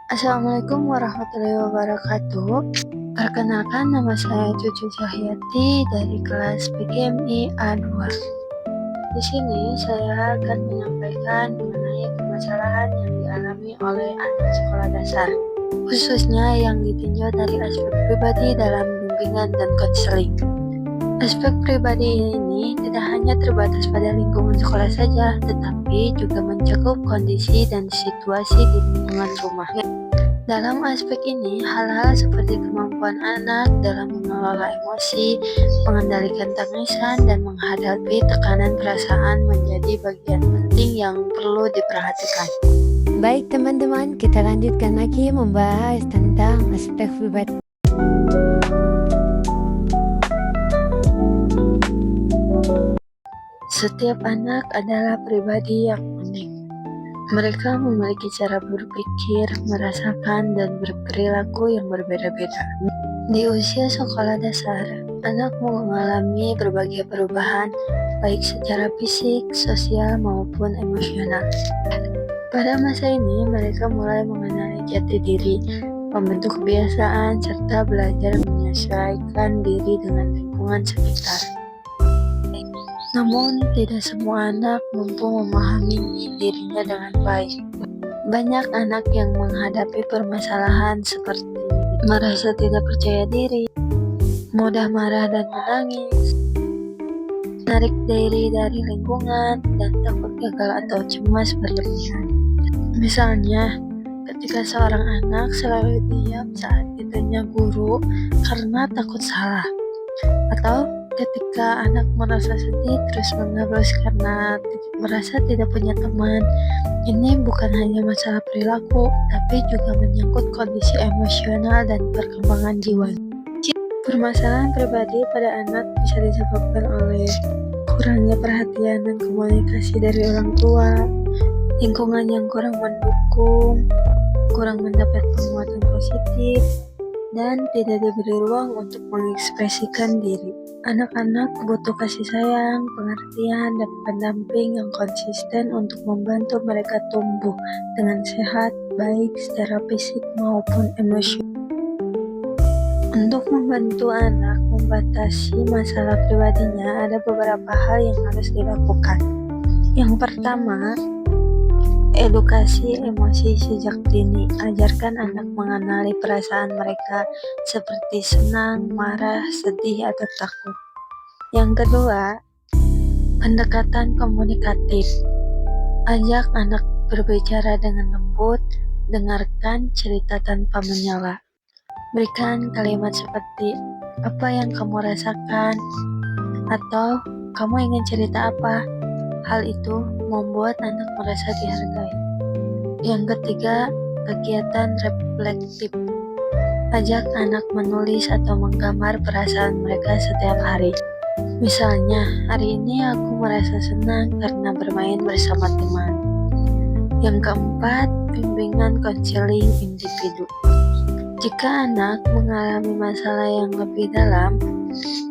Assalamualaikum warahmatullahi wabarakatuh. Perkenalkan, nama saya Cucu Cahyati dari kelas PGMI A2. Di sini saya akan menyampaikan mengenai permasalahan yang dialami oleh anak sekolah dasar, khususnya yang ditinjau dari aspek pribadi dalam bimbingan dan konseling. Aspek pribadi ini tidak hanya terbatas pada lingkungan sekolah saja, tetapi juga mencakup kondisi dan situasi di lingkungan rumah. Dalam aspek ini, hal-hal seperti kemampuan anak dalam mengelola emosi, mengendalikan tangisan, dan menghadapi tekanan perasaan menjadi bagian penting yang perlu diperhatikan. Baik teman-teman, kita lanjutkan lagi membahas tentang aspek pribadi. Setiap anak adalah pribadi yang unik. Mereka memiliki cara berpikir, merasakan, dan berperilaku yang berbeda-beda. Di usia sekolah dasar, anak mengalami berbagai perubahan, baik secara fisik, sosial, maupun emosional. Pada masa ini, mereka mulai mengenali jati diri, membentuk kebiasaan, serta belajar menyesuaikan diri dengan lingkungan sekitar. Namun, tidak semua anak mampu memahami dirinya dengan baik. Banyak anak yang menghadapi permasalahan seperti merasa tidak percaya diri, mudah marah dan menangis, menarik diri dari lingkungan, dan takut gagal atau cemas berlebihan. Misalnya, ketika seorang anak selalu diam saat ditanya guru karena takut salah, atau ketika anak merasa sedih terus mengerus karena merasa tidak punya teman. Ini bukan hanya masalah perilaku, tapi juga menyangkut kondisi emosional dan perkembangan jiwa. Permasalahan pribadi pada anak bisa disebabkan oleh kurangnya perhatian dan komunikasi dari orang tua, lingkungan yang kurang mendukung, kurang mendapat penguatan positif, dan tidak diberi ruang untuk mengekspresikan diri. Anak-anak butuh kasih sayang, pengertian, dan pendamping yang konsisten untuk membantu mereka tumbuh dengan sehat, baik secara fisik maupun emosional. Untuk membantu anak membatasi masalah pribadinya, ada beberapa hal yang harus dilakukan. Yang pertama, edukasi emosi sejak dini. Ajarkan anak mengenali perasaan mereka seperti senang, marah, sedih, atau takut. Yang kedua, pendekatan komunikatif. Ajak anak berbicara dengan lembut, dengarkan cerita tanpa menyela. Berikan kalimat seperti, "Apa yang kamu rasakan?" atau "Kamu ingin cerita apa?" Hal itu membuat anak merasa dihargai. Yang ketiga, kegiatan reflektif. Ajak anak menulis atau menggambar perasaan mereka setiap hari. Misalnya, hari ini aku merasa senang karena bermain bersama teman. Yang keempat, bimbingan konseling individu. Jika anak mengalami masalah yang lebih dalam,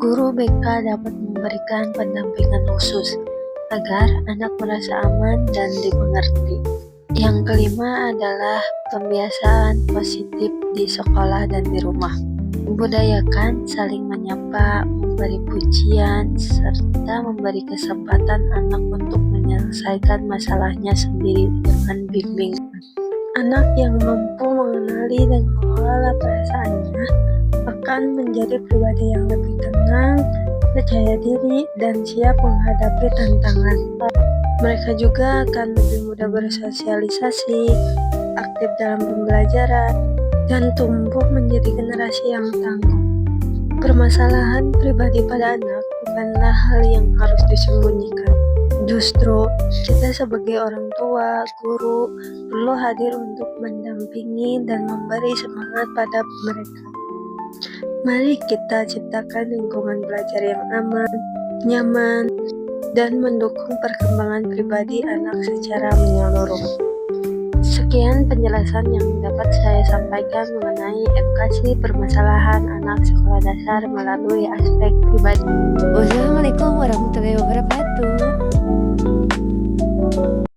guru BK dapat memberikan pendampingan khusus agar anak merasa aman dan dimengerti. Yang kelima adalah pembiasaan positif di sekolah dan di rumah. Budayakan saling menyapa, memberi pujian, serta memberi kesempatan anak untuk menyelesaikan masalahnya sendiri dengan bimbingan. Anak yang mampu mengenali dan mengelola perasaannya akan menjadi pribadi yang lebih tenang, percaya diri, dan siap menghadapi tantangan. Mereka juga akan lebih mudah bersosialisasi, aktif dalam pembelajaran, dan tumbuh menjadi generasi yang tangguh. Permasalahan pribadi pada anak bukanlah hal yang harus disembunyikan. Justru, kita sebagai orang tua, guru, perlu hadir untuk mendampingi dan memberi semangat pada mereka. Mari kita ciptakan lingkungan belajar yang aman, nyaman, dan mendukung perkembangan pribadi anak secara menyeluruh. Sekian penjelasan yang dapat saya sampaikan mengenai edukasi permasalahan anak sekolah dasar melalui aspek pribadi. Wassalamualaikum warahmatullahi wabarakatuh.